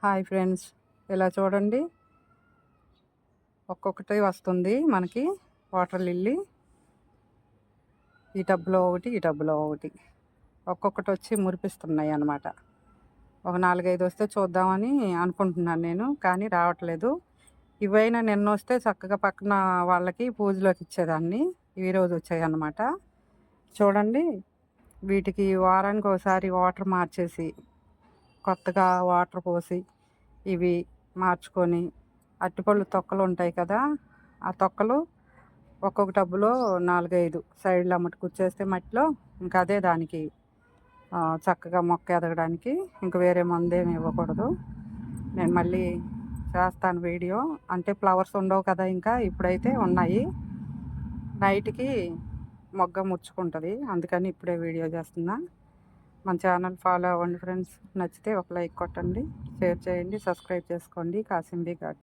Hi friends, ఇలా చూడండి. ఒక్కొక్కటి వస్తుంది మనకి వాటర్ లిల్లీ. ఈ టబ్లో ఒకటి, ఈ టబ్లో ఒకటి, ఒక్కొక్కటి వచ్చి మురిపిస్తున్నాయి అన్నమాట. ఒక 4, 5 వస్తే చూద్దామని అనుకుంటున్నాను నేను, కానీ రావట్లేదు. ఇవైనా నిన్న వస్తే చక్కగా పక్కన వాళ్ళకి పూజలోకి ఇచ్చేదాన్ని. ఈరోజు వచ్చాయి అన్నమాట. చూడండి, వీటికి వారానికి ఒకసారి వాటర్ మార్చేసి కొత్తగా వాటర్ పోసి ఇవి మార్చుకొని, అరటిపళ్ళు తొక్కలు ఉంటాయి కదా, ఆ తొక్కలు ఒక్కొక్క టబ్బులో 4, 5 సైడ్లు అమ్మటి కుచ్చేస్తే మట్టిలో ఇంకా అదే దానికి చక్కగా మొక్క ఎదగడానికి. ఇంక వేరే మందేమి ఇవ్వకూడదు. నేను మళ్ళీ చేస్తాను వీడియో. అంటే ఫ్లవర్స్ ఉండవు కదా, ఇంకా ఇప్పుడైతే ఉన్నాయి. నైట్కి మొగ్గ ముచ్చుకుంటుంది, అందుకని ఇప్పుడే వీడియో చేస్తున్నా. మన ఛానల్ ఫాలో అవ్వండి ఫ్రెండ్స్. నచ్చితే ఒక లైక్ కొట్టండి, షేర్ చేయండి, సబ్స్క్రైబ్ చేసుకోండి. కాసింబి గార్డెన్.